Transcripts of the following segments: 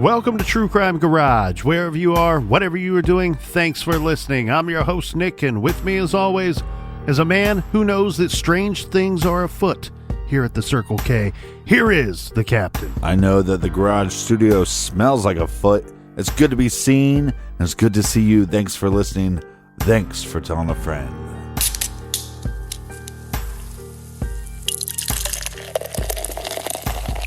Welcome to True Crime Garage. Wherever you are, whatever you are doing, thanks for listening. I'm your host, Nick, and with me, as always, is a man who knows that strange things are afoot here at the Circle K. Here is the captain. I know that the garage studio smells like a foot. It's good to be seen, and it's good to see you. Thanks for listening. Thanks for telling a friend.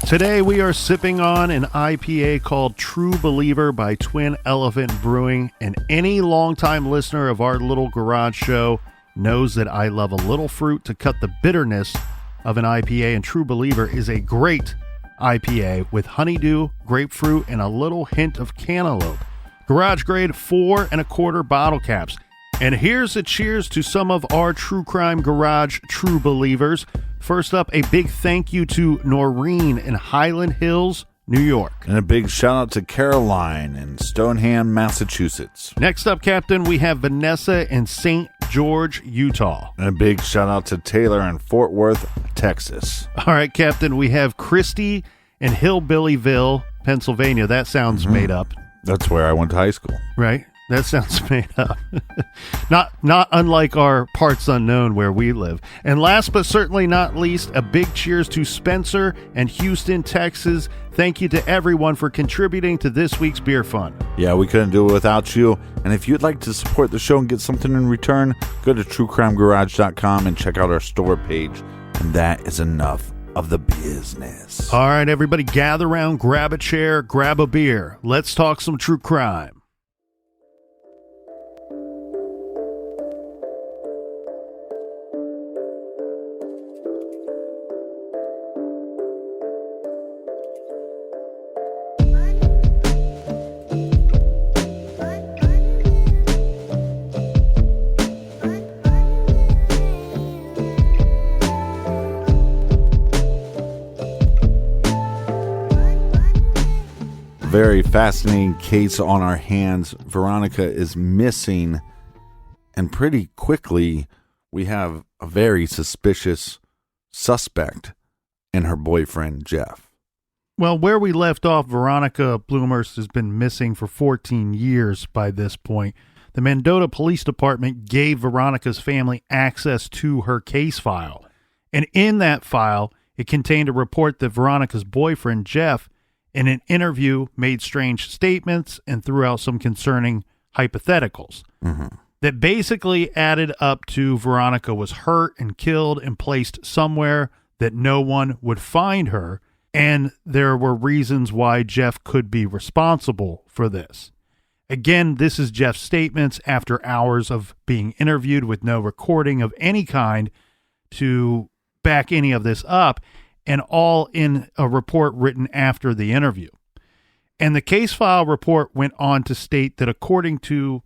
Today we are sipping on an IPA called True Believer by Twin Elephant Brewing, and any longtime listener of our little garage show knows that I love a little fruit to cut the bitterness of an IPA, and True Believer is a great IPA with honeydew, grapefruit, and a little hint of cantaloupe. Garage grade 4 1/4 bottle caps. And here's a cheers to some of our True Crime Garage True Believers. First up, a big thank you to Noreen in Highland Hills, New York. And a big shout out to Caroline in Stoneham, Massachusetts. Next up, Captain, we have Vanessa in St. George, Utah. And a big shout out to Taylor in Fort Worth, Texas. All right, Captain, we have Christy in Hillbillyville, Pennsylvania. That sounds made up. That's where I went to high school. Right? That sounds made up. Not unlike our parts unknown where we live. And last but certainly not least, a big cheers to Spencer and Houston, Texas. Thank you to everyone for contributing to this week's beer fund. Yeah, we couldn't do it without you. And if you'd like to support the show and get something in return, go to truecrimegarage.com and check out our store page. And that is enough of the business. All right, everybody, gather around, grab a chair, grab a beer. Let's talk some true crime. Very fascinating case on our hands. Veronica is missing, and pretty quickly we have a very suspicious suspect in her boyfriend, Jeff. Well, where we left off, Veronica Blumhorst has been missing for 14 years by this point. The Mendota Police Department gave Veronica's family access to her case file, and in that file, it contained a report that Veronica's boyfriend, Jeff, in an interview, made strange statements and threw out some concerning hypotheticals that basically added up to Veronica was hurt and killed and placed somewhere that no one would find her, and there were reasons why Jeff could be responsible for this. Again, this is Jeff's statements after hours of being interviewed with no recording of any kind to back any of this up, and all in a report written after the interview. And the case file report went on to state that according to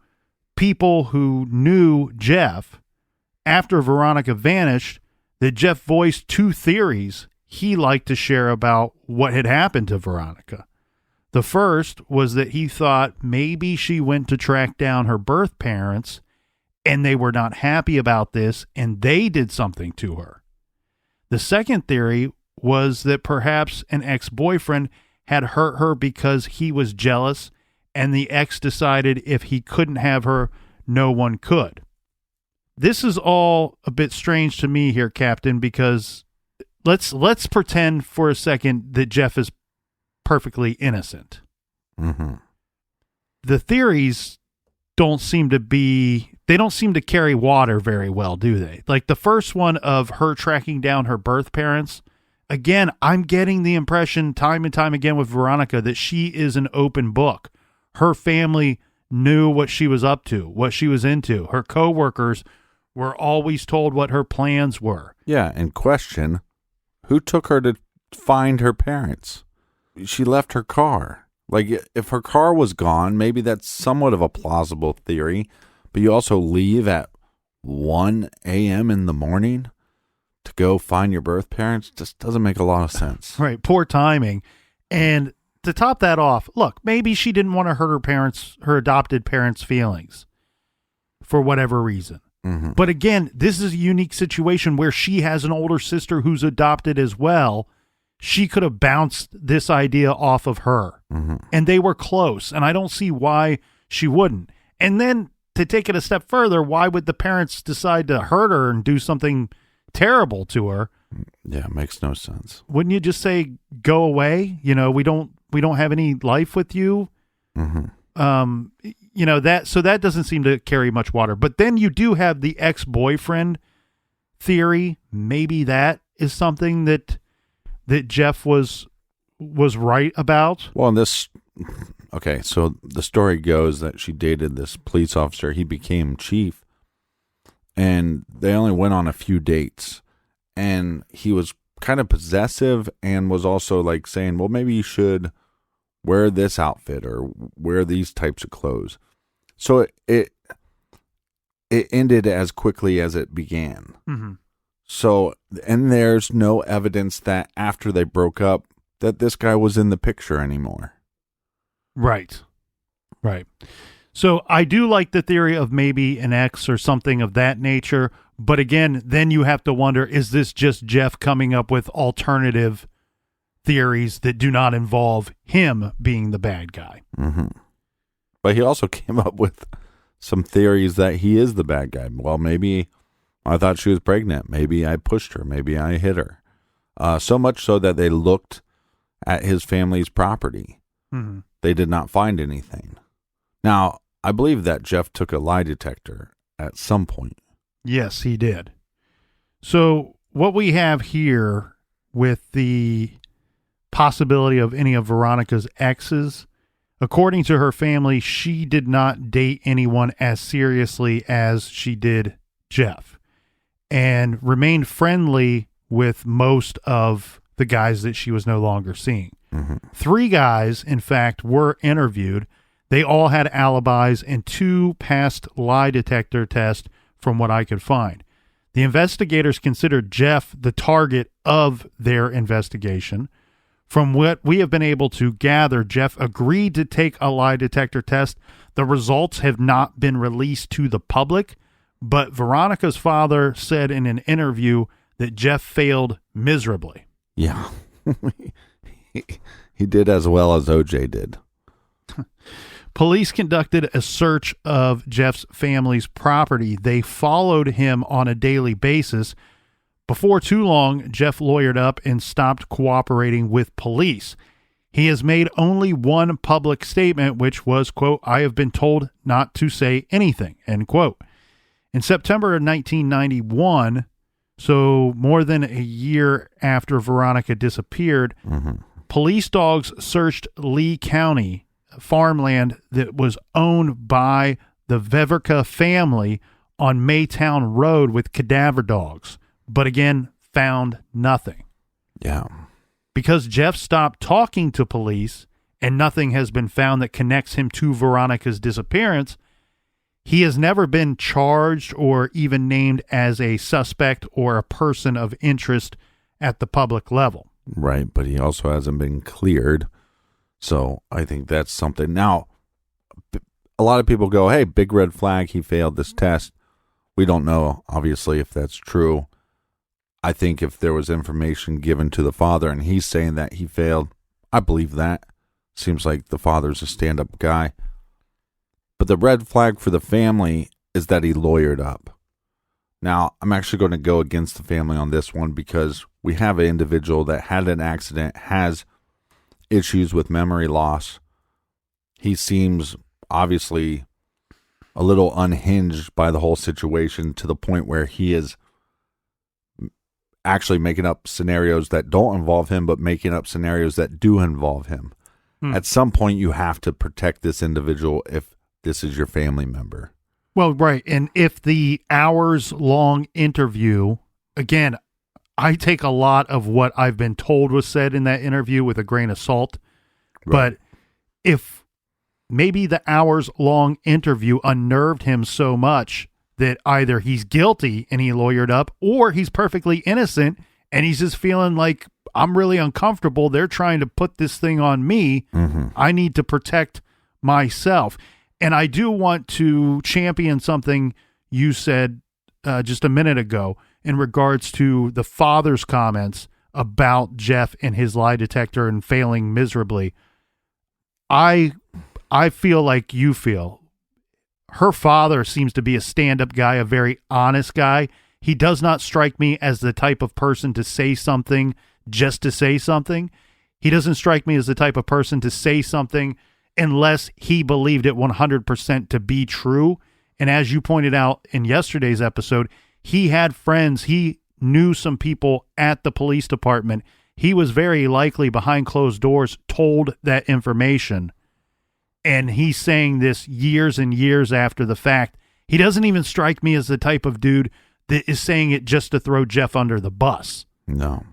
people who knew Jeff, after Veronica vanished, that Jeff voiced two theories he liked to share about what had happened to Veronica. The first was that he thought maybe she went to track down her birth parents and they were not happy about this and they did something to her. The second theory was that perhaps an ex-boyfriend had hurt her because he was jealous, and the ex decided if he couldn't have her, no one could. This is all a bit strange to me here, Captain, because let's pretend for a second that Jeff is perfectly innocent. The theories don't seem to carry water very well, do they? Like the first one of her tracking down her birth parents. Again, I'm getting the impression time and time again with Veronica that she is an open book. Her family knew what she was up to, what she was into. Her coworkers were always told what her plans were. Yeah, and question, who took her to find her parents? She left her car. Like, if her car was gone, maybe that's somewhat of a plausible theory, but you also leave at 1 a.m. in the morning to go find your birth parents. Just doesn't make a lot of sense. Right. Poor timing. And to top that off, look, maybe she didn't want to hurt her adopted parents' feelings for whatever reason. But again, this is a unique situation where she has an older sister who's adopted as well. she could have bounced this idea off of her. And they were close, and I don't see why she wouldn't. And then to take it a step further, why would the parents decide to hurt her and do something terrible to her? Yeah, it makes no sense. Wouldn't you just say, go away? You know, we don't have any life with you. You know, that doesn't seem to carry much water. But then you do have the ex-boyfriend theory. Maybe that is something that Jeff was right about. Well, okay, so the story goes that she dated this police officer. He became chief, and they only went on a few dates. And he was kind of possessive and was also like saying, well, maybe you should wear this outfit or wear these types of clothes. So it ended as quickly as it began. So, and there's no evidence that after they broke up that this guy was in the picture anymore. Right. So I do like the theory of maybe an ex or something of that nature. But again, then you have to wonder, is this just Jeff coming up with alternative theories that do not involve him being the bad guy? But he also came up with some theories that he is the bad guy. Well, maybe I thought she was pregnant. Maybe I pushed her. Maybe I hit her. So much so that they looked at his family's property. They did not find anything. Now, I believe that Jeff took a lie detector at some point. Yes, he did. So what we have here with the possibility of any of Veronica's exes, according to her family, she did not date anyone as seriously as she did Jeff, and remained friendly with most of the guys that she was no longer seeing. 3 guys, in fact, were interviewed. They all had alibis and 2 passed lie detector tests from what I could find. The investigators considered Jeff the target of their investigation. From what we have been able to gather, Jeff agreed to take a lie detector test. The results have not been released to the public, but Veronica's father said in an interview that Jeff failed miserably. Yeah. He did as well as OJ did. Police conducted a search of Jeff's family's property. They followed him on a daily basis. Before too long, Jeff lawyered up and stopped cooperating with police. He has made only one public statement, which was, quote, "I have been told not to say anything," end quote. In September of 1991, so more than a year after Veronica disappeared, police dogs searched Lee County farmland that was owned by the Veverka family on Maytown Road with cadaver dogs, but again, found nothing. Yeah. Because Jeff stopped talking to police and nothing has been found that connects him to Veronica's disappearance, he has never been charged or even named as a suspect or a person of interest at the public level. Right, but he also hasn't been cleared. So I think that's something. Now, a lot of people go, hey, big red flag, he failed this test. We don't know, obviously, if that's true. I think if there was information given to the father and he's saying that he failed, I believe that. Seems like the father's a stand-up guy. But the red flag for the family is that he lawyered up. Now, I'm actually going to go against the family on this one because we have an individual that had an accident, has issues with memory loss. He seems obviously a little unhinged by the whole situation to the point where he is actually making up scenarios that don't involve him, but making up scenarios that do involve him. At some point, you have to protect this individual if this is your family member. Well, right. And if the hours-long interview, again, I take a lot of what I've been told was said in that interview with a grain of salt. Right. But if maybe the hours-long interview unnerved him so much that either he's guilty and he lawyered up, or he's perfectly innocent and he's just feeling like, I'm really uncomfortable. They're trying to put this thing on me. I need to protect myself. And I do want to champion something you said just a minute ago in regards to the father's comments about Jeff and his lie detector and failing miserably. I feel like you feel. Her father seems to be a stand-up guy, a very honest guy. He does not strike me as the type of person to say something just to say something. He doesn't strike me as the type of person to say something unless he believed it 100% to be true. And as you pointed out in yesterday's episode, he had friends. He knew some people at the police department. He was very likely behind closed doors told that information. And he's saying this years and years after the fact. He doesn't even strike me as the type of dude that is saying it just to throw Jeff under the bus. No.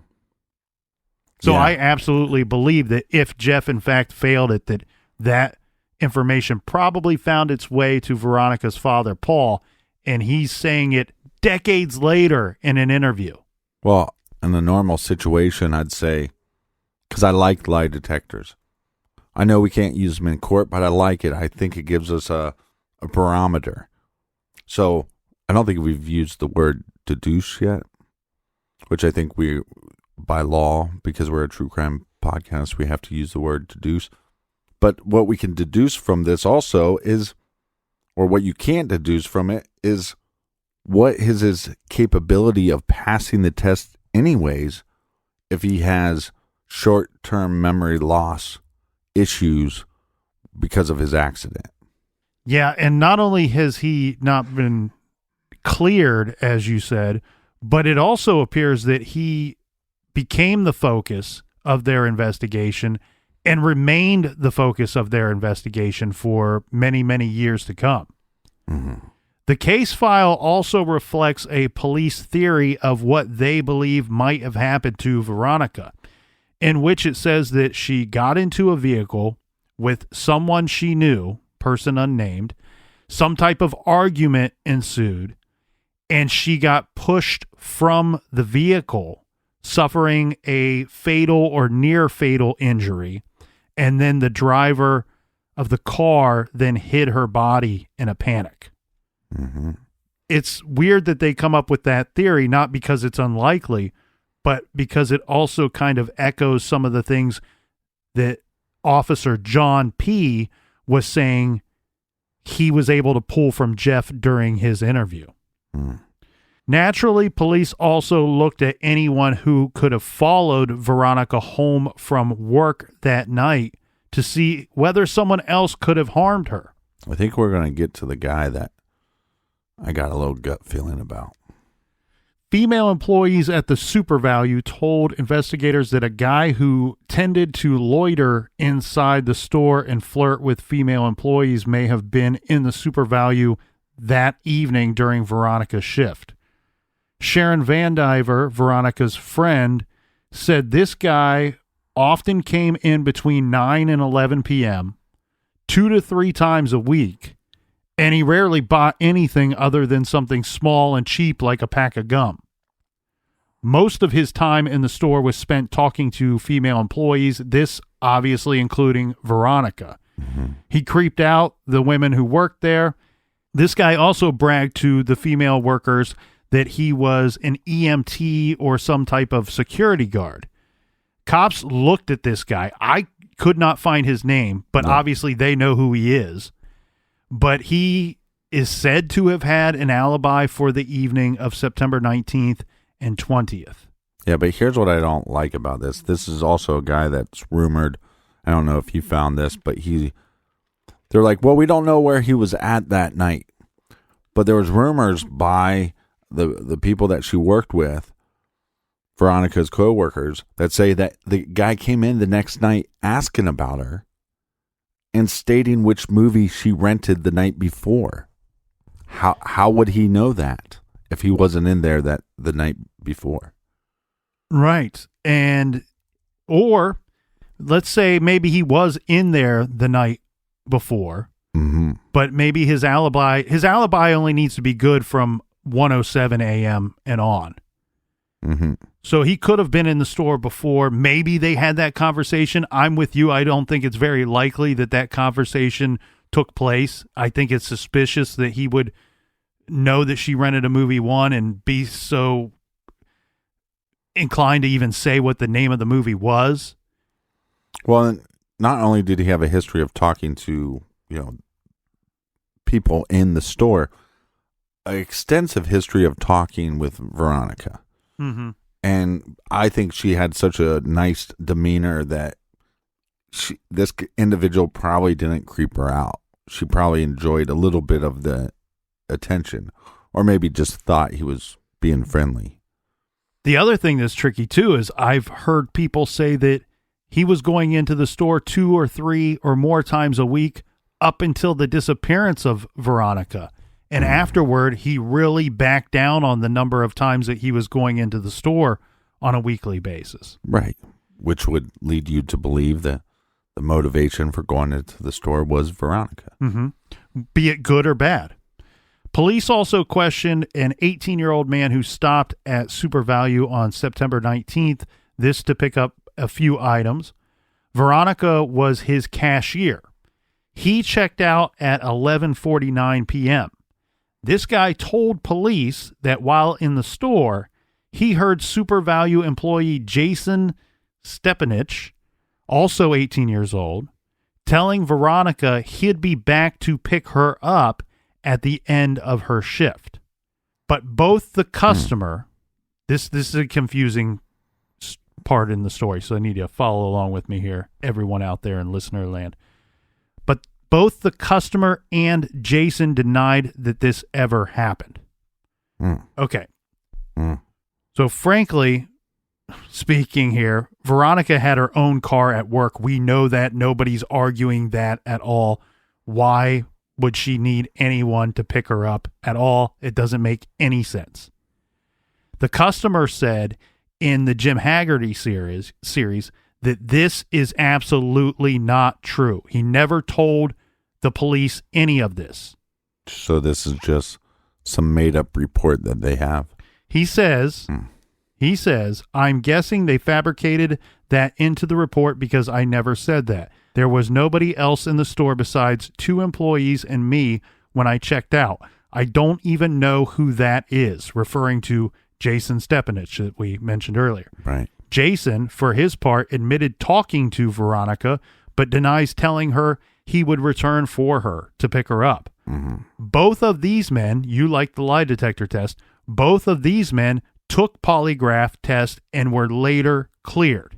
So Yeah. I absolutely believe that if Jeff in fact failed it, that information probably found its way to Veronica's father, Paul, and he's saying it decades later in an interview. Well, in a normal situation, I'd say, because I like lie detectors. I know we can't use them in court, but I like it. I think it gives us a barometer. So I don't think we've used the word deduce yet, which I think we, by law, because we're a true crime podcast, we have to use the word deduce. But what we can deduce from this also is, or what you can't deduce from it is, what is his capability of passing the test anyways if he has short-term memory loss issues because of his accident. Yeah, and not only has he not been cleared, as you said, but it also appears that he became the focus of their investigation and remained the focus of their investigation for many, many years to come. Mm-hmm. The case file also reflects a police theory of what they believe might have happened to Veronica, in which it says that she got into a vehicle with someone she knew, person unnamed, some type of argument ensued, and she got pushed from the vehicle, suffering a fatal or near fatal injury, and then the driver of the car then hid her body in a panic. Mm-hmm. It's weird that they come up with that theory, not because it's unlikely, but because it also kind of echoes some of the things that Officer John P. was saying he was able to pull from Jeff during his interview. Mm. Naturally, police also looked at anyone who could have followed Veronica home from work that night to see whether someone else could have harmed her. I think we're going to get to the guy that I got a little gut feeling about. Female employees at the SuperValue told investigators that a guy who tended to loiter inside the store and flirt with female employees may have been in the SuperValue that evening during Veronica's shift. Sharon Vandiver, Veronica's friend, said this guy often came in between 9 and 11 p.m., 2 to 3 times a week, and he rarely bought anything other than something small and cheap like a pack of gum. Most of his time in the store was spent talking to female employees, this obviously including Veronica. Mm-hmm. He creeped out the women who worked there. This guy also bragged to the female workers that he was an EMT or some type of security guard. Cops looked at this guy. I could not find his name, but obviously they know who he is. But he is said to have had an alibi for the evening of September 19th and 20th. Yeah, but here's what I don't like about this. This is also a guy that's rumored. I don't know if you found this, but they're like, well, we don't know where he was at that night. But there was rumors by the people that she worked with, Veronica's co-workers, that say that the guy came in the next night asking about her and stating which movie she rented the night before. How would he know that if he wasn't in there the night before? Right. Or let's say maybe he was in there the night before, Mm-hmm. but maybe his alibi only needs to be good from 1:07 a.m. and on. Mm-hmm. So he could have been in the store before. Maybe they had that conversation. I'm with you. I don't think it's very likely that conversation took place. I think it's suspicious that he would know that she rented a movie one and be so inclined to even say what the name of the movie was. Well, not only did he have a history of talking to, people in the store, an extensive history of talking with Veronica. Mm-hmm. And I think she had such a nice demeanor that this individual probably didn't creep her out. She probably enjoyed a little bit of the attention, or maybe just thought he was being friendly. The other thing that's tricky too is I've heard people say that he was going into the store 2 or 3 or more times a week up until the disappearance of Veronica. And afterward, he really backed down on the number of times that he was going into the store on a weekly basis. Right. Which would lead you to believe that the motivation for going into the store was Veronica. Mm-hmm. Be it good or bad. Police also questioned an 18-year-old man who stopped at Super Value on September 19th, this to pick up a few items. Veronica was his cashier. He checked out at 11:49 p.m. This guy told police that while in the store, he heard Super Value employee Jason Stepanich, also 18 years old, telling Veronica he'd be back to pick her up at the end of her shift. But both the customer, this is a confusing part in the story, so I need you to follow along with me here, everyone out there in listener land. But both the customer and Jason denied that this ever happened. Okay. So frankly speaking here, Veronica had her own car at work. We know that. Nobody's arguing that at all. Why would she need anyone to pick her up at all? It doesn't make any sense. The customer said in the Jim Haggerty series that this is absolutely not true. He never told the police any of this. So this is just some made-up report that they have. He says, I'm guessing they fabricated that into the report because I never said that. There was nobody else in the store besides 2 employees and me when I checked out. I don't even know who that is, referring to Jason Stepanich that we mentioned earlier. Right. Jason, for his part, admitted talking to Veronica, but denies telling her he would return for her to pick her up. Mm-hmm. Both of these men, you like the lie detector test, both of these men took polygraph tests and were later cleared.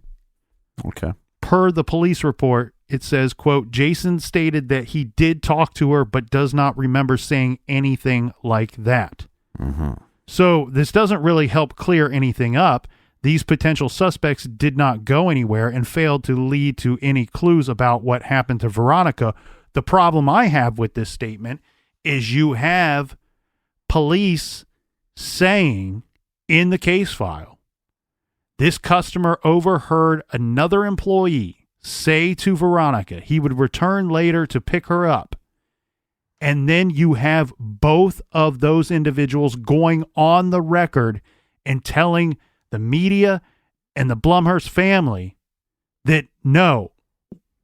Okay. Per the police report, it says, quote, Jason stated that he did talk to her, but does not remember saying anything like that. Mm-hmm. So this doesn't really help clear anything up. These potential suspects did not go anywhere and failed to lead to any clues about what happened to Veronica. The problem I have with this statement is you have police saying in the case file, this customer overheard another employee say to Veronica he would return later to pick her up. And then you have both of those individuals going on the record and telling the media and the Blumhorst family that no,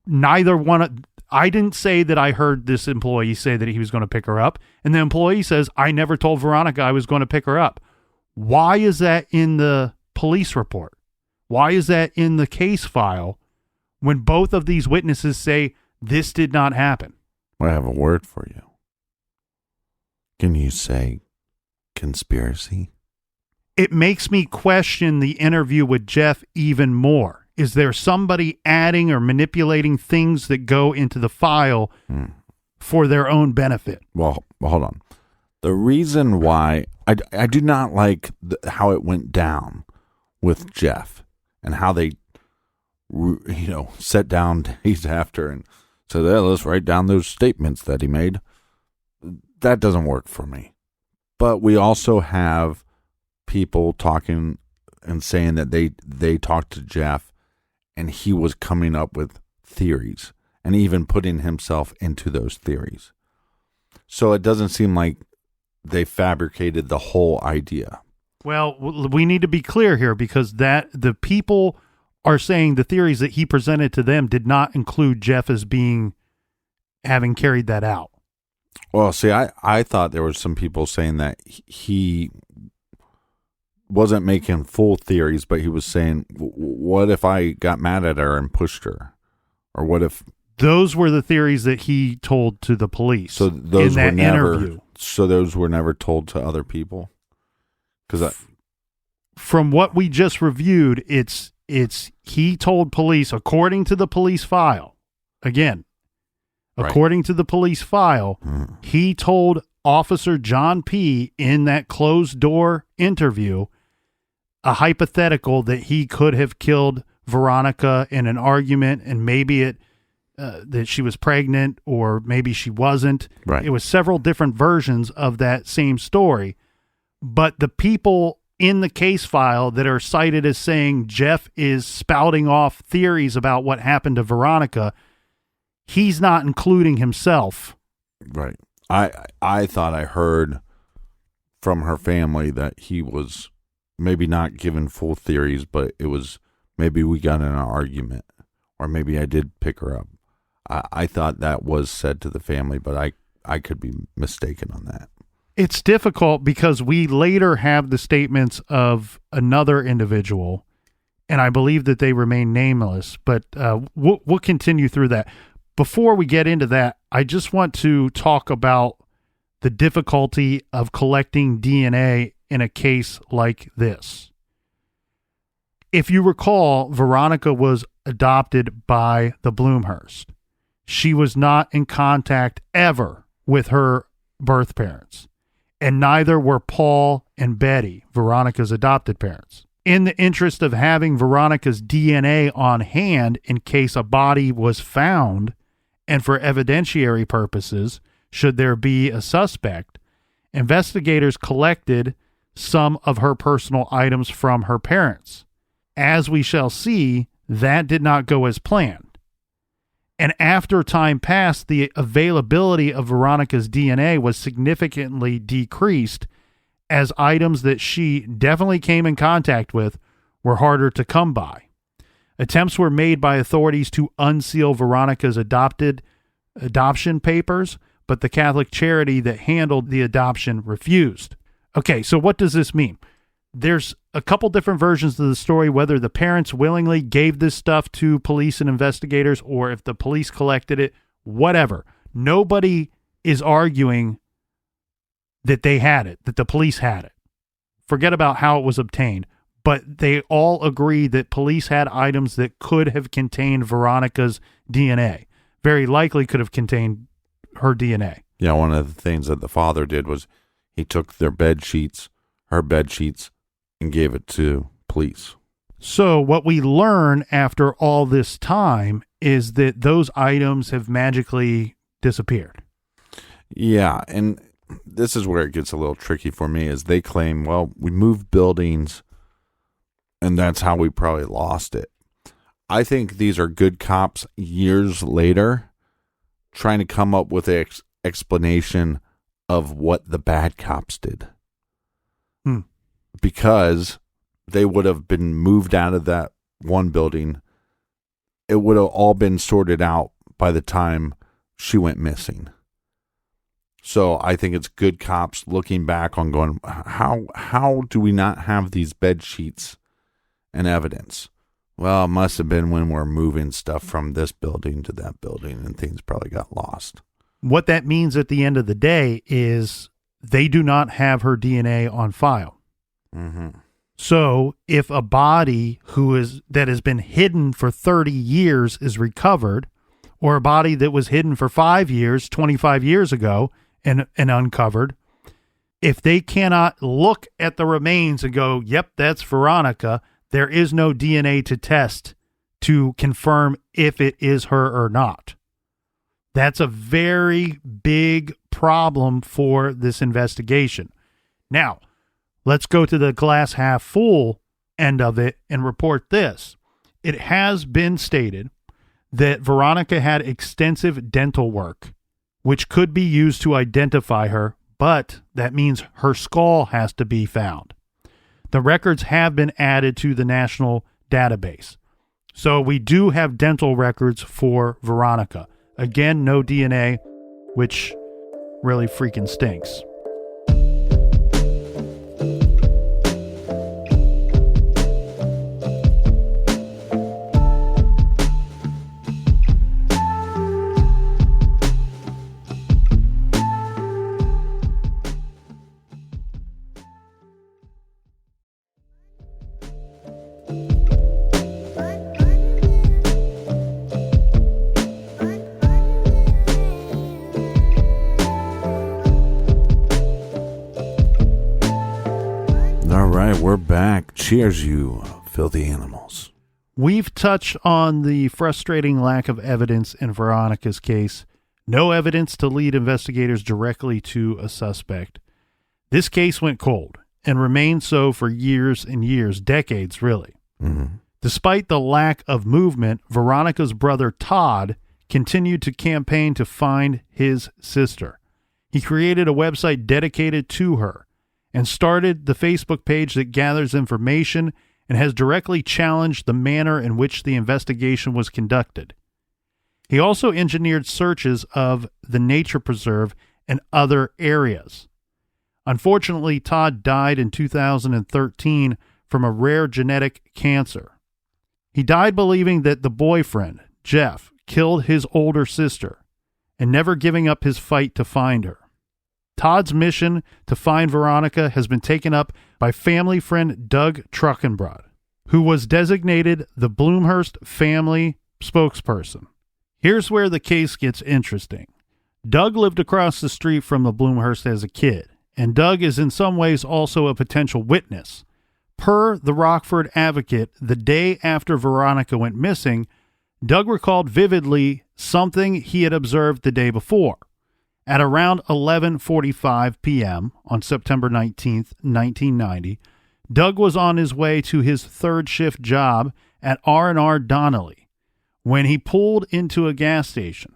neither one. I didn't say that I heard this employee say that he was going to pick her up. And the employee says, I never told Veronica I was going to pick her up. Why is that in the police report? Why is that in the case file when both of these witnesses say this did not happen? I have a word for you. Can you say conspiracy? It makes me question the interview with Jeff even more. Is there somebody adding or manipulating things that go into the file for their own benefit? Well, hold on. The reason why I do not like how it went down with Jeff and how they, sat down days after and said, let's write down those statements that he made. That doesn't work for me. But we also have people talking and saying that they talked to Jeff and he was coming up with theories and even putting himself into those theories. So it doesn't seem like they fabricated the whole idea. Well, we need to be clear here because that the people are saying the theories that he presented to them did not include Jeff as having carried that out. Well, see, I thought there were some people saying that he wasn't making full theories, but he was saying, what if I got mad at her and pushed her? Or what if... Those were the theories that he told to the police So those in were that never, interview. So those were never told to other people? Because from what we just reviewed, it's he told police, according to the police file, again, Right. according to the police file, he told Officer John P. in that closed door interview a hypothetical that he could have killed Veronica in an argument, and maybe that she was pregnant or maybe she wasn't. Right. It was several different versions of that same story. But the people in the case file that are cited as saying Jeff is spouting off theories about what happened to Veronica, he's not including himself. Right. I thought I heard from her family that he was maybe not given full theories, but it was maybe we got in an argument, or maybe I did pick her up. I thought that was said to the family, but I could be mistaken on that. It's difficult because we later have the statements of another individual, and I believe that they remain nameless, but we'll continue through that. Before we get into that, I just want to talk about the difficulty of collecting DNA in a case like this. If you recall, Veronica was adopted by the Blumhorst. She was not in contact ever with her birth parents, and neither were Paul and Betty, Veronica's adopted parents. In the interest of having Veronica's DNA on hand in case a body was found, and for evidentiary purposes, should there be a suspect, investigators collected some of her personal items from her parents. As we shall see, that did not go as planned. And after time passed, the availability of Veronica's DNA was significantly decreased, as items that she definitely came in contact with were harder to come by. Attempts were made by authorities to unseal Veronica's adoption papers, but the Catholic charity that handled the adoption refused. Okay, so what does this mean? There's a couple different versions of the story, whether the parents willingly gave this stuff to police and investigators or if the police collected it, whatever. Nobody is arguing that they had it, that the police had it. Forget about how it was obtained, but they all agree that police had items that could have contained Veronica's DNA. Very likely could have contained her DNA. Yeah, one of the things that the father did was he took her bed sheets, and gave it to police. So what we learn after all this time is that those items have magically disappeared. Yeah, and this is where it gets a little tricky for me, is they claim, well, we moved buildings, and that's how we probably lost it. I think these are good cops years later trying to come up with an explanation of what the bad cops did. Because they would have been moved out of that one building. It would have all been sorted out by the time she went missing. So I think it's good cops looking back on going, how do we not have these bed sheets and evidence? Well, it must have been when we're moving stuff from this building to that building and things probably got lost. What that means at the end of the day is they do not have her DNA on file. Mm-hmm. So if a body that has been hidden for 30 years is recovered, or a body that was hidden for 5 years, 25 years ago, and uncovered, if they cannot look at the remains and go, yep, that's Veronica, there is no DNA to test to confirm if it is her or not. That's a very big problem for this investigation. Now, let's go to the glass half full end of it and report this. It has been stated that Veronica had extensive dental work, which could be used to identify her, but that means her skull has to be found. The records have been added to the national database. So we do have dental records for Veronica. Again, no DNA, which really freaking stinks. All right, we're back. Cheers, you filthy animals. We've touched on the frustrating lack of evidence in Veronica's case. No evidence to lead investigators directly to a suspect. This case went cold and remained so for years and years, decades really. Mm-hmm. Despite the lack of movement, Veronica's brother Todd continued to campaign to find his sister. He created a website dedicated to her and started the Facebook page that gathers information and has directly challenged the manner in which the investigation was conducted. He also engineered searches of the nature preserve and other areas. Unfortunately, Todd died in 2013 from a rare genetic cancer. He died believing that the boyfriend, Jeff, killed his older sister and never giving up his fight to find her. Todd's mission to find Veronica has been taken up by family friend Doug Truckenbrod, who was designated the Blumhorst family spokesperson. Here's where the case gets interesting. Doug lived across the street from the Blumhorst as a kid, and Doug is in some ways also a potential witness. Per the Rockford Advocate, the day after Veronica went missing, Doug recalled vividly something he had observed the day before. At around 11:45 p.m. on September 19th, 1990, Doug was on his way to his third shift job at R&R Donnelly when he pulled into a gas station.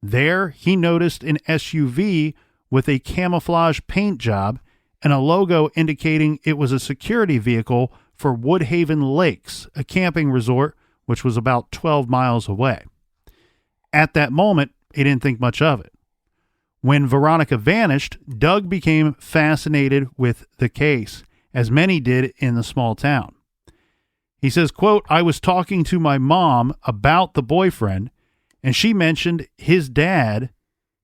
There, he noticed an SUV with a camouflage paint job and a logo indicating it was a security vehicle for Woodhaven Lakes, a camping resort which was about 12 miles away. At that moment, he didn't think much of it. When Veronica vanished, Doug became fascinated with the case, as many did in the small town. He says, quote, "I was talking to my mom about the boyfriend, and she mentioned his dad,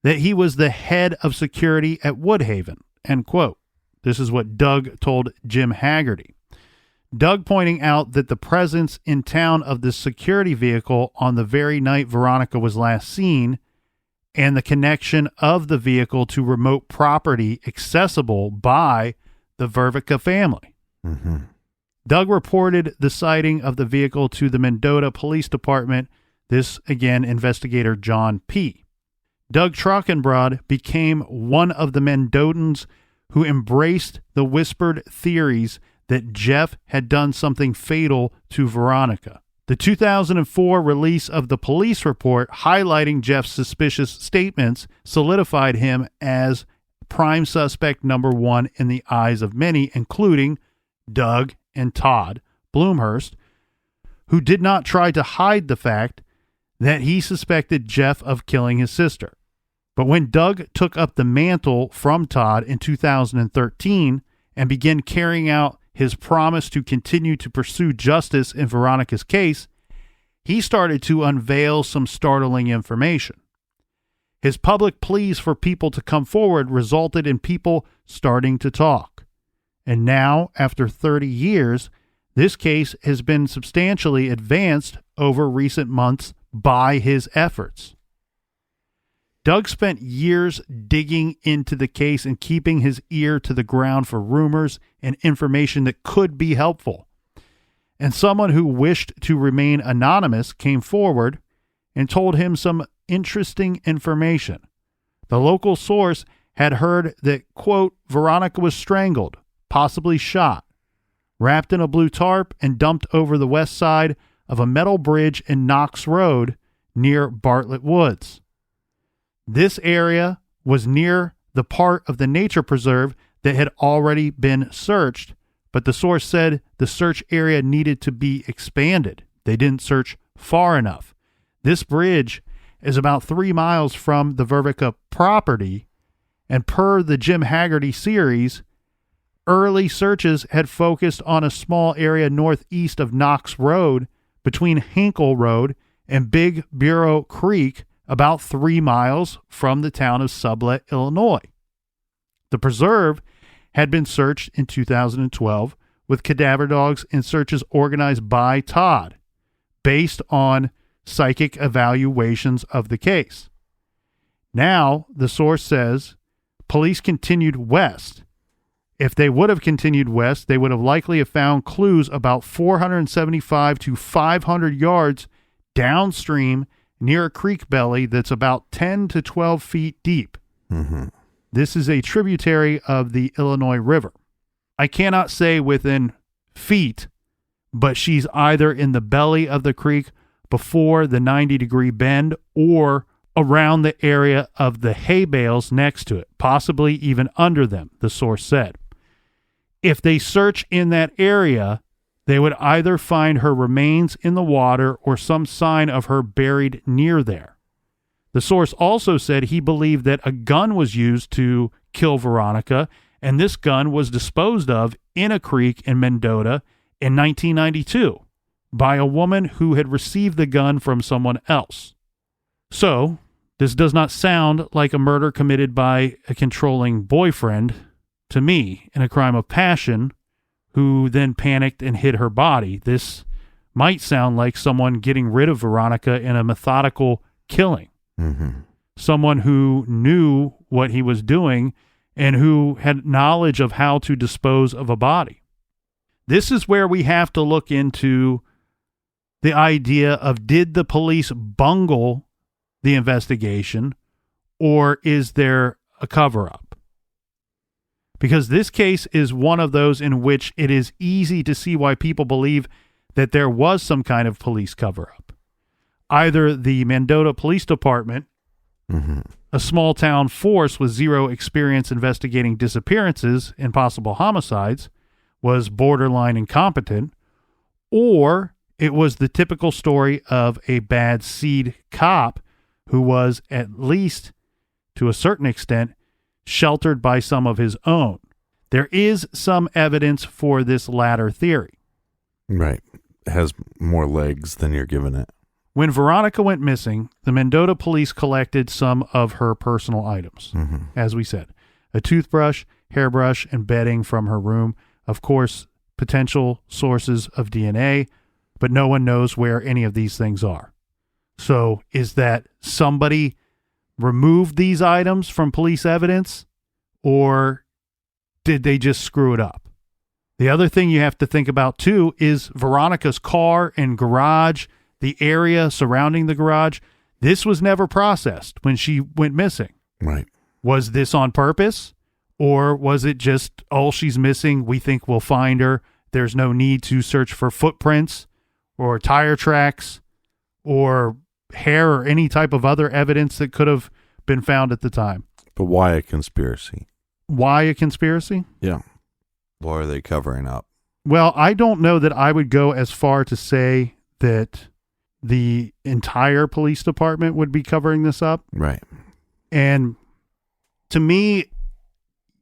that he was the head of security at Woodhaven," end quote. This is what Doug told Jim Haggerty. Doug pointing out that the presence in town of the security vehicle on the very night Veronica was last seen and the connection of the vehicle to remote property accessible by the Vervica family. Mm-hmm. Doug reported the sighting of the vehicle to the Mendota Police Department. This, again, investigator John P. Doug Truckenbrod became one of the Mendotans who embraced the whispered theories that Jeff had done something fatal to Veronica. The 2004 release of the police report highlighting Jeff's suspicious statements solidified him as prime suspect number one in the eyes of many, including Doug and Todd Blumhorst, who did not try to hide the fact that he suspected Jeff of killing his sister. But when Doug took up the mantle from Todd in 2013 and began carrying out his promise to continue to pursue justice in Veronica's case, he started to unveil some startling information. His public pleas for people to come forward resulted in people starting to talk. And now, after 30 years, this case has been substantially advanced over recent months by his efforts. Doug spent years digging into the case and keeping his ear to the ground for rumors and information that could be helpful. And someone who wished to remain anonymous came forward and told him some interesting information. The local source had heard that, quote, Veronica was strangled, possibly shot, wrapped in a blue tarp, and dumped over the west side of a metal bridge in Knox Road near Bartlett Woods. This area was near the part of the nature preserve that had already been searched, but the source said the search area needed to be expanded. They didn't search far enough. This bridge is about 3 miles from the Vervica property, and per the Jim Haggerty series, early searches had focused on a small area northeast of Knox Road between Hinkle Road and Big Bureau Creek, about 3 miles from the town of Sublette, Illinois. The preserve had been searched in 2012 with cadaver dogs and searches organized by Todd based on psychic evaluations of the case. Now, the source says, police continued west If they would have continued west, they would have likely have found clues about 475 to 500 yards downstream near a creek belly that's about 10 to 12 feet deep. Mm-hmm. This is a tributary of the Illinois River. I cannot say within feet, but she's either in the belly of the creek before the 90-degree bend or around the area of the hay bales next to it, possibly even under them, the source said. If they search in that area, they would either find her remains in the water or some sign of her buried near there. The source also said he believed that a gun was used to kill Veronica, and this gun was disposed of in a creek in Mendota in 1992 by a woman who had received the gun from someone else. So, this does not sound like a murder committed by a controlling boyfriend to me in a crime of passion who then panicked and hid her body. This might sound like someone getting rid of Veronica in a methodical killing. Mm-hmm. Someone who knew what he was doing and who had knowledge of how to dispose of a body. This is where we have to look into the idea of, did the police bungle the investigation, or is there a cover-up? Because this case is one of those in which it is easy to see why people believe that there was some kind of police cover-up. Either the Mendota Police Department, mm-hmm. a small town force with zero experience investigating disappearances and possible homicides, was borderline incompetent, or it was the typical story of a bad seed cop who was, at least to a certain extent, sheltered by some of his own. There is some evidence for this latter theory. Right. It has more legs than you're giving it. When Veronica went missing, the Mendota police collected some of her personal items. Mm-hmm. As we said, a toothbrush, hairbrush, and bedding from her room. Of course, potential sources of DNA, but no one knows where any of these things are. So is that somebody removed these items from police evidence, or did they just screw it up? The other thing you have to think about too is Veronica's car and garage, the area surrounding the garage. This was never processed when she went missing. Right. Was this on purpose, or was it just, oh, she's missing, we think we'll find her, there's no need to search for footprints or tire tracks or hair or any type of other evidence that could have been found at the time? But why a conspiracy? Why a conspiracy? Yeah. Why are they covering up? Well, I don't know that I would go as far to say that the entire police department would be covering this up. Right. And to me,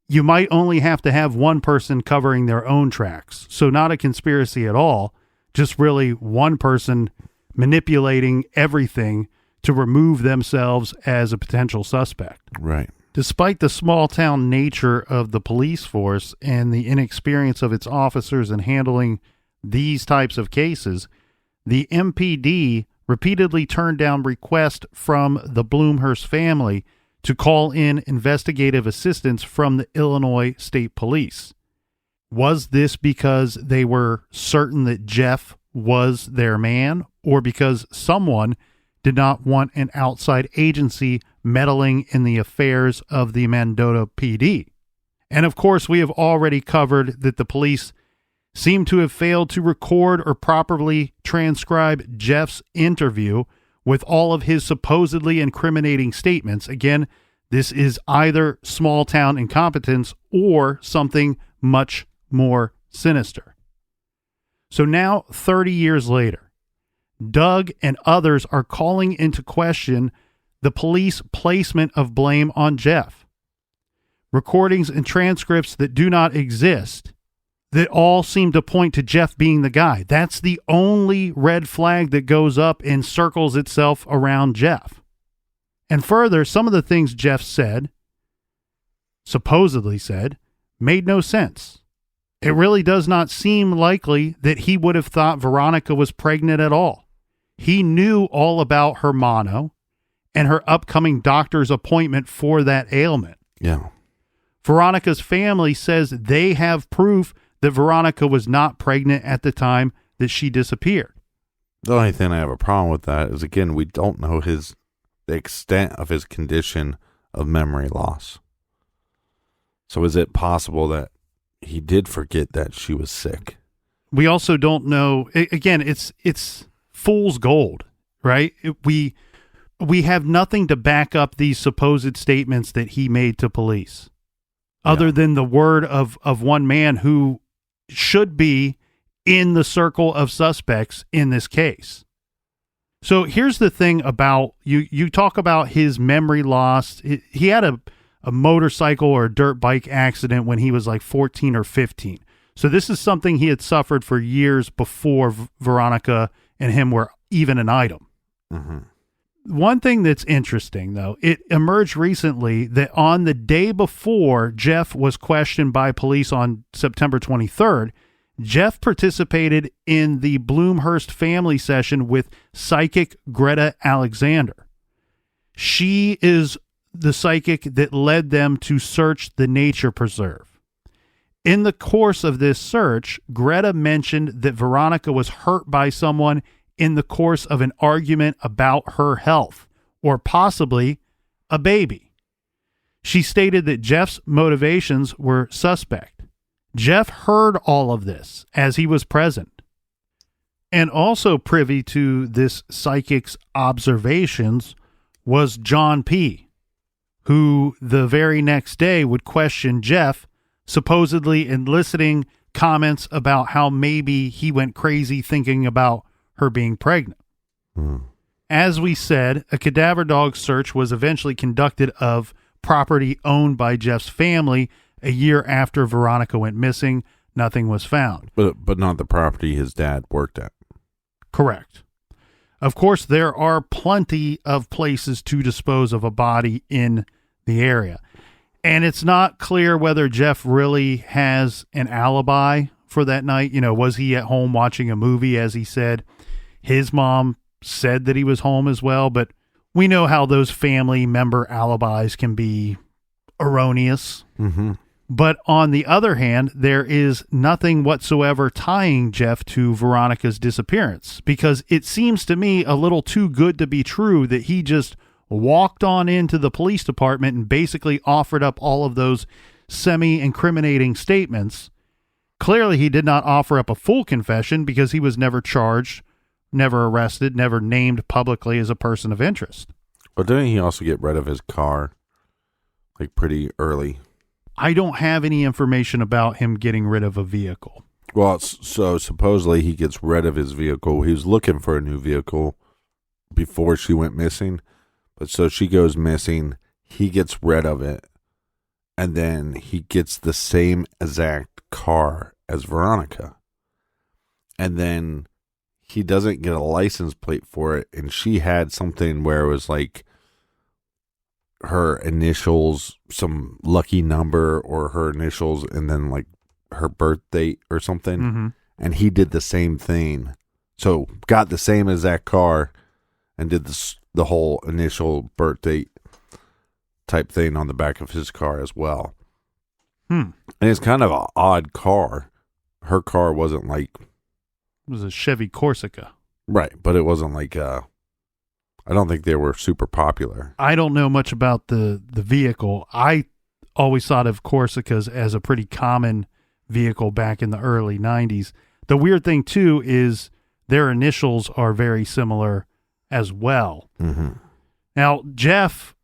you might only have to have one person covering their own tracks. So not a conspiracy at all, just really one person manipulating everything to remove themselves as a potential suspect. Right. Despite the small town nature of the police force and the inexperience of its officers in handling these types of cases, the MPD repeatedly turned down requests from the Blumhorst family to call in investigative assistance from the Illinois State Police. Was this because they were certain that Jeff was their man, or because someone did not want an outside agency meddling in the affairs of the Mendota PD? And of course, we have already covered that the police seem to have failed to record or properly transcribe Jeff's interview with all of his supposedly incriminating statements. Again, this is either small town incompetence or something much more sinister. So now, 30 years later, Doug and others are calling into question the police placement of blame on Jeff. Recordings and transcripts that do not exist, that all seem to point to Jeff being the guy. That's the only red flag that goes up and circles itself around Jeff. And further, some of the things Jeff said, supposedly said, made no sense. It really does not seem likely that he would have thought Veronica was pregnant at all. He knew all about her mono and her upcoming doctor's appointment for that ailment. Yeah. Veronica's family says they have proof that Veronica was not pregnant at the time that she disappeared. The only thing I have a problem with that is, again, we don't know the extent of his condition of memory loss. So is it possible that he did forget that she was sick? We also don't know. Again, it's fool's gold, right? We have nothing to back up these supposed statements that he made to police, other than the word of one man who should be in the circle of suspects in this case. So here's the thing about you talk about his memory loss. He had a motorcycle or a dirt bike accident when he was like 14 or 15. So this is something he had suffered for years before Veronica and him were even an item. Mm-hmm. One thing that's interesting, though, it emerged recently that on the day before Jeff was questioned by police on September 23rd, Jeff participated in the Blumhorst family session with psychic Greta Alexander. She is the psychic that led them to search the nature preserve. In the course of this search, Greta mentioned that Veronica was hurt by someone in the course of an argument about her health, or possibly a baby. She stated that Jeff's motivations were suspect. Jeff heard all of this as he was present. And also privy to this psychic's observations was John P., who the very next day would question Jeff, supposedly eliciting comments about how maybe he went crazy thinking about her being pregnant. As we said, a cadaver dog search was eventually conducted of property owned by Jeff's family. A year after Veronica went missing, nothing was found. But not the property his dad worked at. Correct. Of course, there are plenty of places to dispose of a body in the area. And it's not clear whether Jeff really has an alibi for that night. You know, was he at home watching a movie, as he said? His mom said that he was home as well, but we know how those family member alibis can be erroneous. Mm-hmm. But on the other hand, there is nothing whatsoever tying Jeff to Veronica's disappearance, because it seems to me a little too good to be true that he just walked on into the police department and basically offered up all of those semi-incriminating statements. Clearly, he did not offer up a full confession because he was never charged, never arrested, never named publicly as a person of interest. But didn't he also get rid of his car, like, pretty early? I don't have any information about him getting rid of a vehicle. Well, so supposedly he gets rid of his vehicle. He was looking for a new vehicle before she went missing. But so she goes missing, he gets rid of it, and then he gets the same exact car as Veronica. And then he doesn't get a license plate for it, and she had something where it was like her initials, some lucky number, or her initials, and then like her birth date or something. Mm-hmm. And he did the same thing. So got the same exact car and did the whole initial birth date type thing on the back of his car as well. And it's kind of an odd car. Her car wasn't like... It was a Chevy Corsica. Right, but it wasn't like... I don't think they were super popular. I don't know much about the vehicle. I always thought of Corsicas as a pretty common vehicle back in the early 90s. The weird thing, too, is their initials are very similar as well. Mm-hmm. Now, Jeff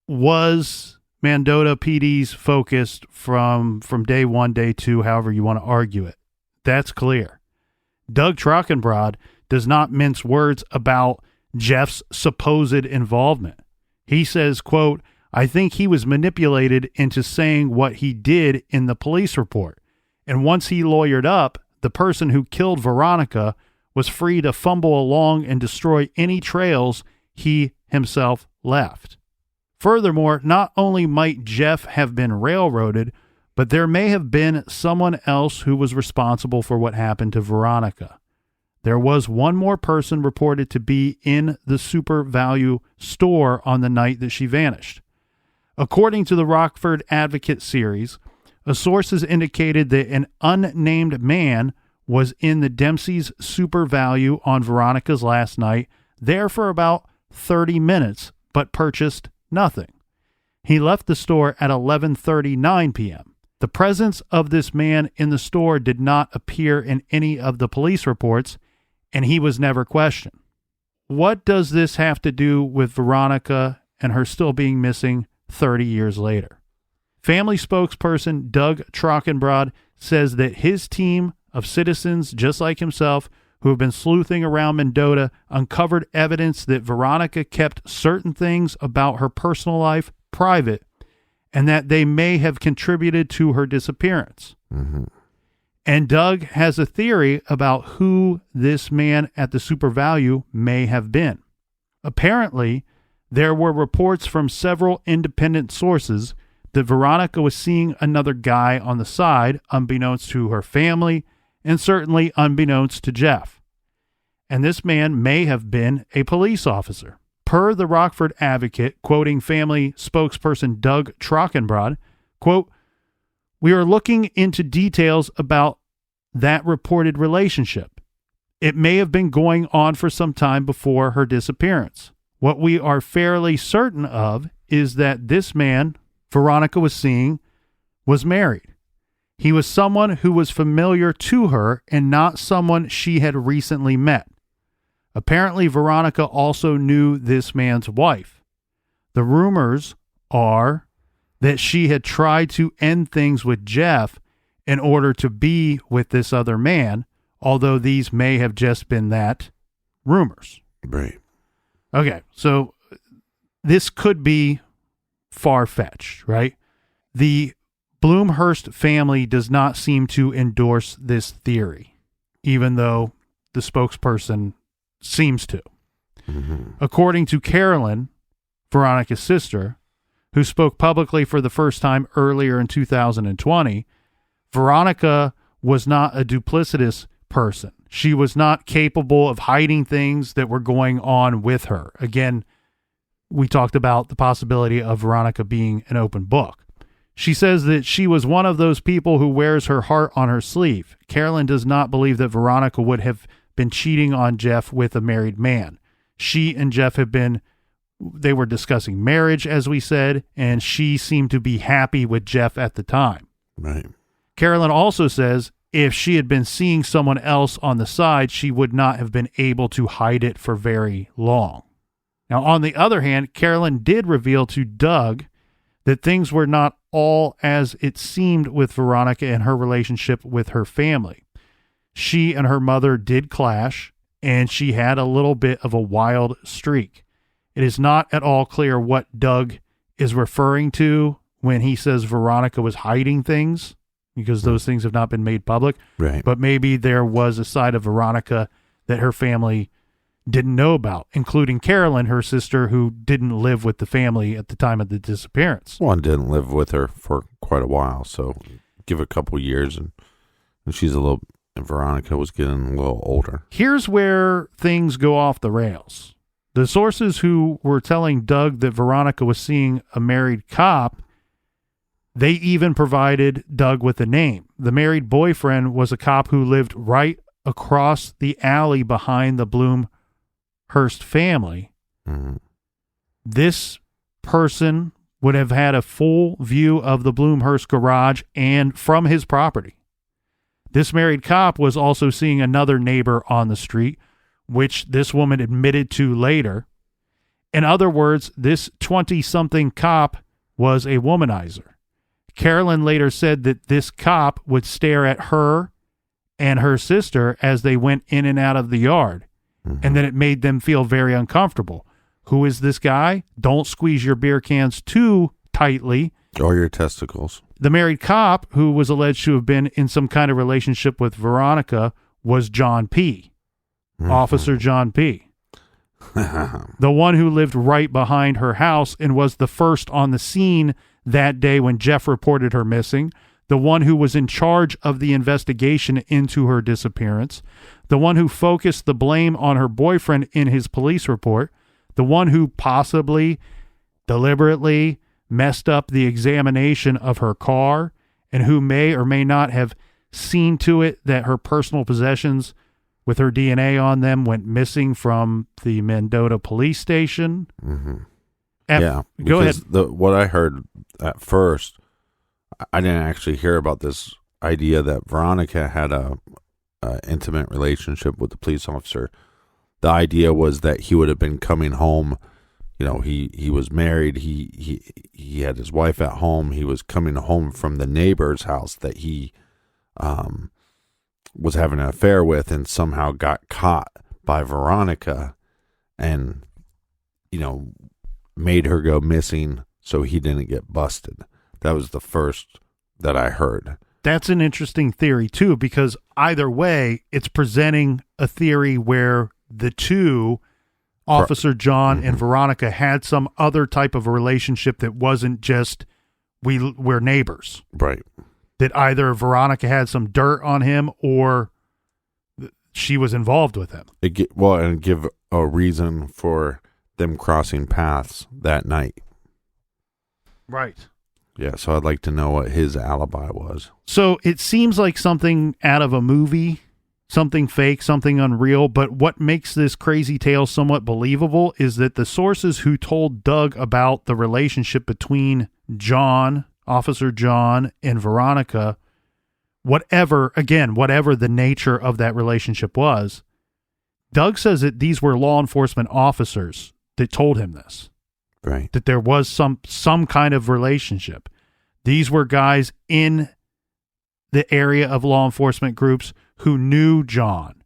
was Mendota PD's focus from day one, day two, however you want to argue it. That's clear. Doug Trockenbrod does not mince words about Jeff's supposed involvement. He says, quote, "I think he was manipulated into saying what he did in the police report. And once he lawyered up, the person who killed Veronica was free to fumble along and destroy any trails he himself left. Furthermore, not only might Jeff have been railroaded, but there may have been someone else who was responsible for what happened to Veronica. There was one more person reported to be in the Super Value store on the night that she vanished. According to the Rockford Advocate series, sources indicated that an unnamed man was in the Dempsey's Super Value on Veronica's last night, there for about 30 minutes, but purchased nothing. He left the store at 11:39 p.m. The presence of this man in the store did not appear in any of the police reports, and he was never questioned. What does this have to do with Veronica and her still being missing 30 years later? Family spokesperson Doug Trockenbrod says that his team of citizens just like himself who have been sleuthing around Mendota uncovered evidence that Veronica kept certain things about her personal life private and that they may have contributed to her disappearance. Mm-hmm. And Doug has a theory about who this man at the Super Value may have been. Apparently, there were reports from several independent sources that Veronica was seeing another guy on the side, unbeknownst to her family, and certainly unbeknownst to Jeff. And this man may have been a police officer. Per the Rockford Advocate, quoting family spokesperson Doug Trockenbrod, quote, "We are looking into details about that reported relationship. It may have been going on for some time before her disappearance. What we are fairly certain of is that this man Veronica was seeing was married. He was someone who was familiar to her and not someone she had recently met. Apparently, Veronica also knew this man's wife. The rumors are that she had tried to end things with Jeff in order to be with this other man, although these may have just been that rumors." Right. Okay, so this could be far-fetched, right? The Blumhorst family does not seem to endorse this theory, even though the spokesperson seems to. Mm-hmm. According to Carolyn, Veronica's sister, who spoke publicly for the first time earlier in 2020, Veronica was not a duplicitous person. She was not capable of hiding things that were going on with her. Again, we talked about the possibility of Veronica being an open book. She says that she was one of those people who wears her heart on her sleeve. Carolyn does not believe that Veronica would have been cheating on Jeff with a married man. She and Jeff they were discussing marriage, as we said, and she seemed to be happy with Jeff at the time. Right. Carolyn also says if she had been seeing someone else on the side, she would not have been able to hide it for very long. Now, on the other hand, Carolyn did reveal to Doug that things were not all as it seemed with Veronica and her relationship with her family. She and her mother did clash, and she had a little bit of a wild streak. It is not at all clear what Doug is referring to when he says Veronica was hiding things, because those things have not been made public. Right. But maybe there was a side of Veronica that her family didn't know about, including Carolyn, her sister, who didn't live with the family at the time of the disappearance. One didn't live with her for quite a while, so give it a couple years, and Veronica was getting a little older. Here's where things go off the rails. The sources who were telling Doug that Veronica was seeing a married cop, they even provided Doug with a name. The married boyfriend was a cop who lived right across the alley behind the Blumhorst family. Mm-hmm. This person would have had a full view of the Blumhorst garage and from his property. This married cop was also seeing another neighbor on the street, which this woman admitted to later. In other words, this 20-something cop was a womanizer. Carolyn later said that this cop would stare at her and her sister as they went in and out of the yard, and that it made them feel very uncomfortable. Who is this guy? Don't squeeze your beer cans too tightly. Or your testicles. The married cop, who was alleged to have been in some kind of relationship with Veronica, was John P. Officer John P. The one who lived right behind her house and was the first on the scene that day when Jeff reported her missing. The one who was in charge of the investigation into her disappearance. The one who focused the blame on her boyfriend in his police report. The one who possibly, deliberately, messed up the examination of her car and who may or may not have seen to it that her personal possessions with her DNA on them went missing from the Mendota police station. Mm-hmm. Go ahead. What I heard at first, I didn't actually hear about this idea that Veronica had a intimate relationship with the police officer. The idea was that he would have been coming home. You know, he was married. He had his wife at home. He was coming home from the neighbor's house that he was having an affair with, and somehow got caught by Veronica, and made her go missing so he didn't get busted. That was the first that I heard. That's an interesting theory too, because either way, it's presenting a theory where the two, Officer John and Veronica, had some other type of a relationship that wasn't just we're neighbors. Right. That either Veronica had some dirt on him or she was involved with him. And give a reason for them crossing paths that night. Right. Yeah, so I'd like to know what his alibi was. So it seems like something out of a movie, something fake, something unreal, but what makes this crazy tale somewhat believable is that the sources who told Doug about the relationship between Officer John, and Veronica, whatever the nature of that relationship was, Doug says that these were law enforcement officers that told him this. Right. That there was some kind of relationship. These were guys in the area of law enforcement groups who knew John.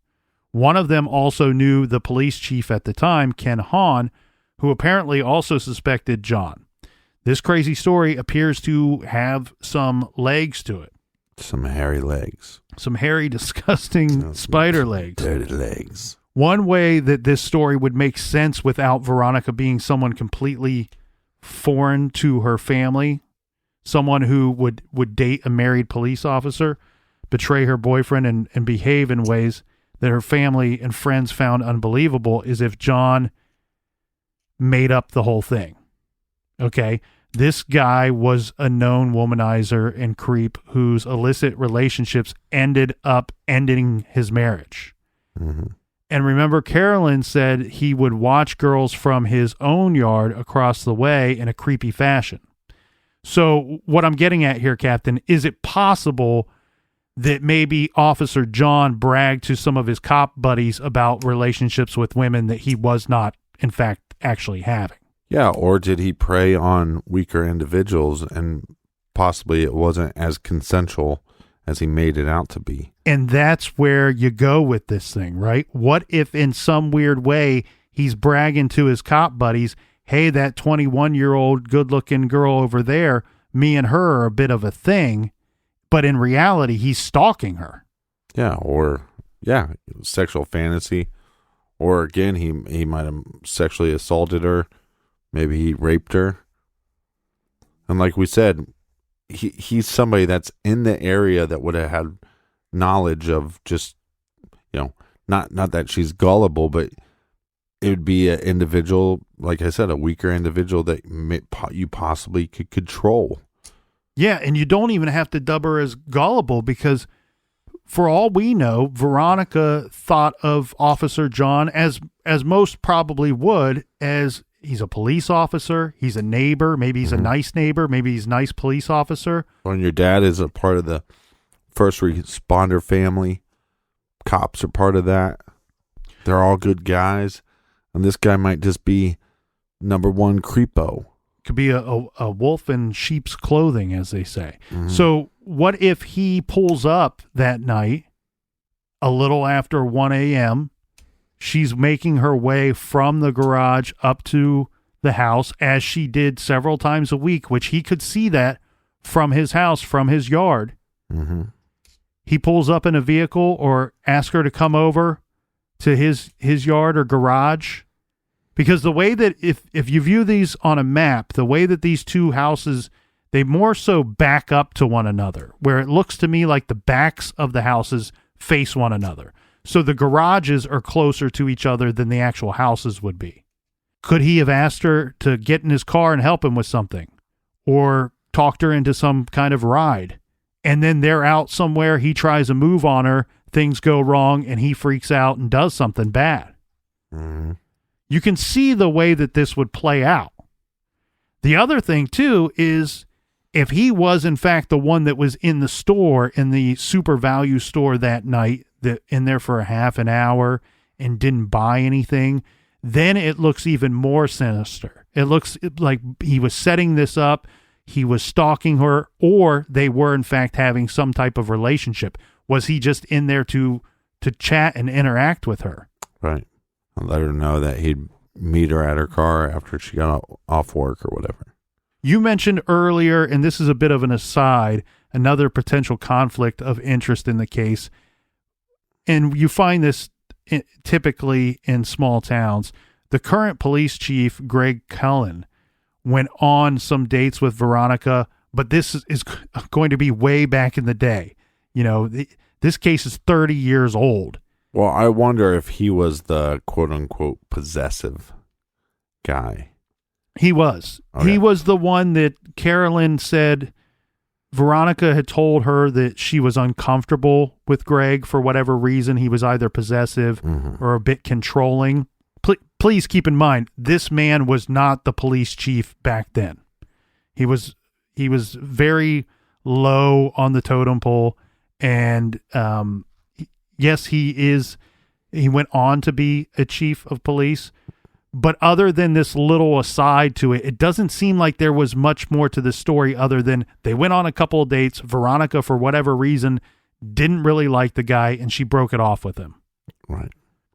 One of them also knew the police chief at the time, Ken Hahn, who apparently also suspected John. This crazy story appears to have some legs to it. Some hairy legs. Some hairy, disgusting spider legs. Dirty legs. One way that this story would make sense without Veronica being someone completely foreign to her family, someone who would date a married police officer, betray her boyfriend, and behave in ways that her family and friends found unbelievable, is if John made up the whole thing. Okay? This guy was a known womanizer and creep whose illicit relationships ended up ending his marriage. Mm-hmm. And remember, Carolyn said he would watch girls from his own yard across the way in a creepy fashion. So what I'm getting at here, Captain, is it possible that maybe Officer John bragged to some of his cop buddies about relationships with women that he was not, in fact, actually having? Yeah, or did he prey on weaker individuals and possibly it wasn't as consensual as he made it out to be? And that's where you go with this thing, right? What if in some weird way he's bragging to his cop buddies, hey, that 21-year-old good-looking girl over there, me and her are a bit of a thing, but in reality he's stalking her. Yeah, sexual fantasy. Or again, he might have sexually assaulted her. Maybe he raped her. And like we said, he's somebody that's in the area that would have had knowledge of just, not that she's gullible, but it would be an individual, like I said, a weaker individual that you possibly could control. Yeah, and you don't even have to dub her as gullible because for all we know, Veronica thought of Officer John as most probably would as he's a police officer, he's a neighbor, maybe he's a nice neighbor, maybe he's a nice police officer. When your dad is a part of the first responder family, cops are part of that. They're all good guys. And this guy might just be number one creepo. Could be a wolf in sheep's clothing, as they say. Mm-hmm. So what if he pulls up that night a little after 1 a.m., she's making her way from the garage up to the house as she did several times a week, which he could see that from his house, from his yard. Mm-hmm. He pulls up in a vehicle or asks her to come over to his yard or garage. Because the way that if you view these on a map, the way that these two houses, they more so back up to one another, where it looks to me like the backs of the houses face one another. So the garages are closer to each other than the actual houses would be. Could he have asked her to get in his car and help him with something? or talked her into some kind of ride. And then they're out somewhere. He tries a move on her. Things go wrong and he freaks out and does something bad. Mm-hmm. You can see the way that this would play out. The other thing, too, is if he was, in fact, the one that was in the store, in the super value store that night, that in there for a half an hour and didn't buy anything, then it looks even more sinister. It looks like he was setting this up, he was stalking her, or they were, in fact, having some type of relationship. Was he just in there to chat and interact with her? Right. I'll let her know that he'd meet her at her car after she got off work or whatever. You mentioned earlier, and this is a bit of an aside, another potential conflict of interest in the case. And you find this typically in small towns. The current police chief, Greg Cullen, went on some dates with Veronica, but this is going to be way back in the day. You know, this case is 30 years old. Well, I wonder if he was the quote-unquote possessive guy. He was. Okay. He was the one that Carolyn said Veronica had told her that she was uncomfortable with Greg for whatever reason. He was either possessive or a bit controlling. Please keep in mind, this man was not the police chief back then. He was very low on the totem pole, and yes, he went on to be a chief of police. But other than this little aside to it, it doesn't seem like there was much more to the story other than they went on a couple of dates. Veronica, for whatever reason, didn't really like the guy, and she broke it off with him. Right.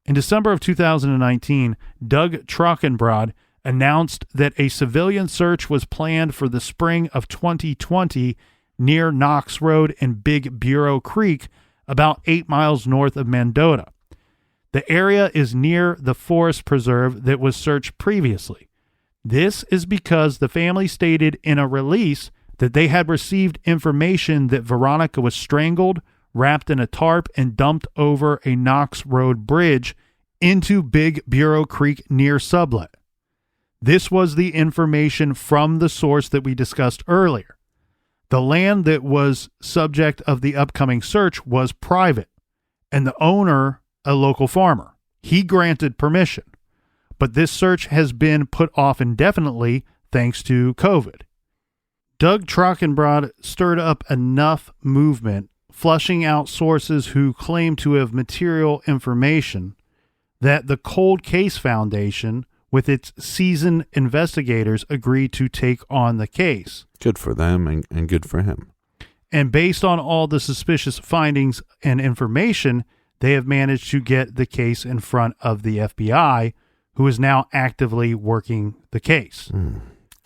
In December of 2019, Doug Trockenbrod announced that a civilian search was planned for the spring of 2020 near Knox Road and Big Bureau Creek, about 8 miles north of Mendota. The area is near the forest preserve that was searched previously. This is because the family stated in a release that they had received information that Veronica was strangled, wrapped in a tarp, and dumped over a Knox Road bridge into Big Bureau Creek near Sublet. This was the information from the source that we discussed earlier. The land that was subject of the upcoming search was private, and the owner a local farmer. He granted permission, but this search has been put off indefinitely thanks to COVID. Doug Trockenbrod stirred up enough movement, flushing out sources who claim to have material information, that the Cold Case Foundation, with its seasoned investigators, agreed to take on the case. Good for them and good for him. And based on all the suspicious findings and information, they have managed to get the case in front of the FBI, who is now actively working the case.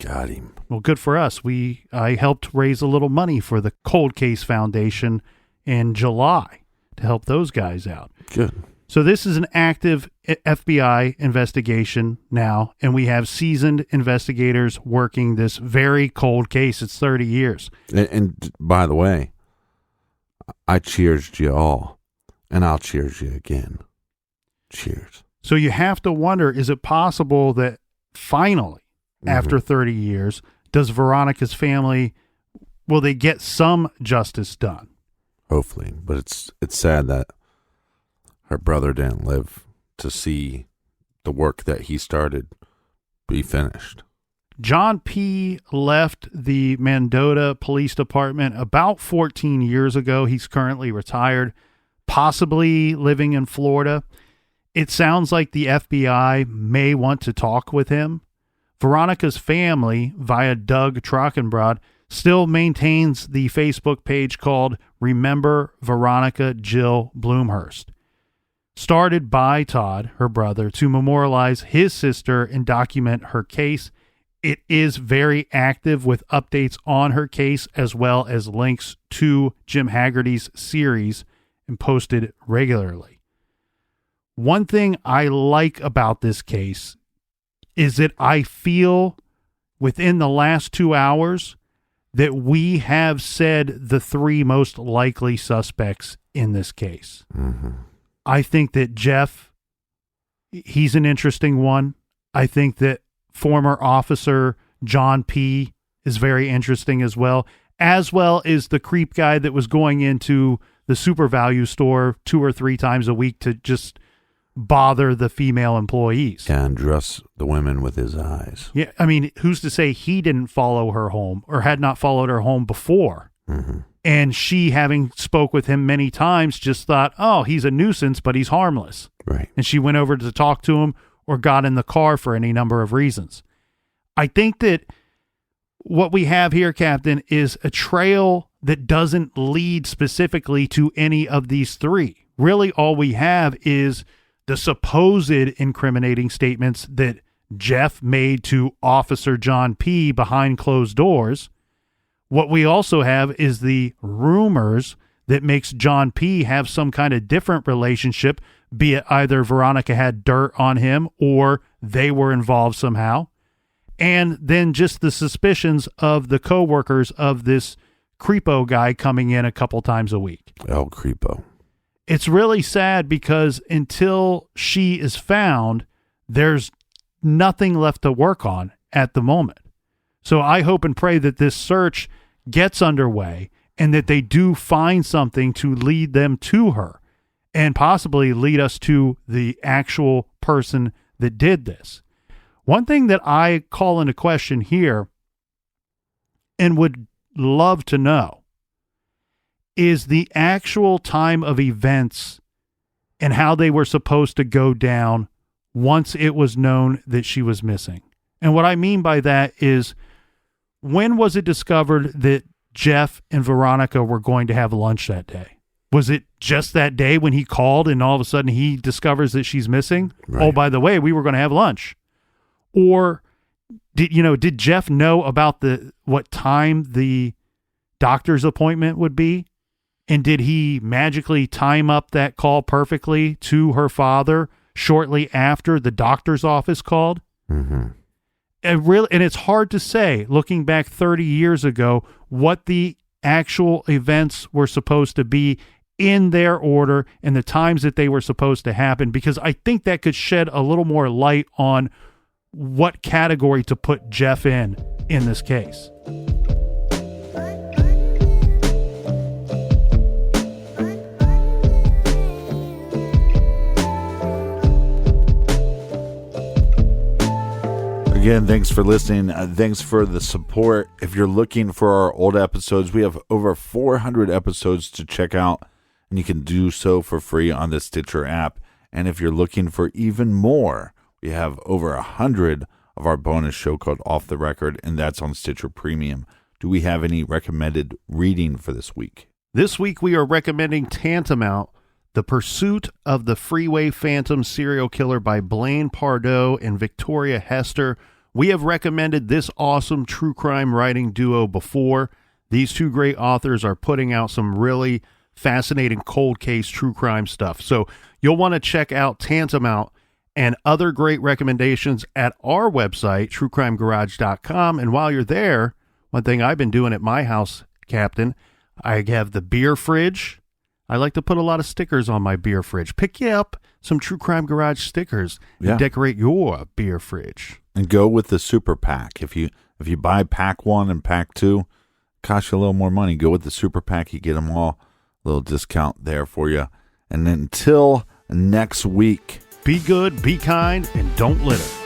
Got him. Well, good for us. I helped raise a little money for the Cold Case Foundation in July to help those guys out. Good. So this is an active FBI investigation now, and we have seasoned investigators working this very cold case. It's 30 years. And by the way, I cheersed you all. And I'll cheers you again. Cheers. So you have to wonder, is it possible that finally, after 30 years, does Veronica's family, will they get some justice done? Hopefully. But it's sad that her brother didn't live to see the work that he started be finished. John P. left the Mendota Police Department about 14 years ago. He's currently retired, possibly living in Florida. It sounds like the FBI may want to talk with him. Veronica's family, via Doug Trockenbrod, still maintains the Facebook page called Remember Veronica Jill Blumhorst, started by Todd, her brother, to memorialize his sister and document her case. It is very active with updates on her case as well as links to Jim Haggerty's series, and posted regularly. One thing I like about this case is that I feel within the last 2 hours that we have said the three most likely suspects in this case. I think that Jeff, he's an interesting one. I think that former officer John P. is very interesting as well as the creep guy that was going into the Super Value store 2 or 3 times a week to just bother the female employees. And dress the women with his eyes. Yeah, I mean, who's to say he didn't follow her home or had not followed her home before? Mm-hmm. And she, having spoke with him many times, just thought, oh, he's a nuisance, but he's harmless. Right. And she went over to talk to him or got in the car for any number of reasons. I think that what we have here, Captain, is a trail that doesn't lead specifically to any of these 3. Really, all we have is the supposed incriminating statements that Jeff made to Officer John P. behind closed doors. What we also have is the rumors that makes John P. have some kind of different relationship, be it either Veronica had dirt on him or they were involved somehow. And then just the suspicions of the coworkers of this creepo guy coming in a couple times a week. El Creepo. It's really sad because until she is found, there's nothing left to work on at the moment. So I hope and pray that this search gets underway and that they do find something to lead them to her and possibly lead us to the actual person that did this. One thing that I call into question here and would love to know is the actual time of events and how they were supposed to go down once it was known that she was missing. And what I mean by that is, when was it discovered that Jeff and Veronica were going to have lunch that day? Was it just that day when he called and all of a sudden he discovers that she's missing? Right. Oh, by the way, we were going to have lunch. Or did Jeff know about what time the doctor's appointment would be? And did he magically time up that call perfectly to her father shortly after the doctor's office called? Mm-hmm. And it's hard to say, looking back 30 years ago, what the actual events were supposed to be in their order and the times that they were supposed to happen, because I think that could shed a little more light on what category to put Jeff in this case. Again, thanks for listening. Thanks for the support. If you're looking for our old episodes, we have over 400 episodes to check out, and you can do so for free on the Stitcher app. And if you're looking for even more, we have over 100 of our bonus show called Off the Record, and that's on Stitcher Premium. Do we have any recommended reading for this week? This week we are recommending Tantamount, The Pursuit of the Freeway Phantom Serial Killer by Blaine Pardoe and Victoria Hester. We have recommended this awesome true crime writing duo before. These 2 great authors are putting out some really fascinating cold case true crime stuff. So you'll want to check out Tantamount and other great recommendations at our website, truecrimegarage.com. And while you're there, one thing I've been doing at my house, Captain, I have the beer fridge. I like to put a lot of stickers on my beer fridge. Pick you up some True Crime Garage stickers and decorate your beer fridge. And go with the super pack. If you buy pack 1 and pack 2, it costs you a little more money. Go with the super pack. You get them all. A little discount there for you. And until next week, be good, be kind, and don't litter.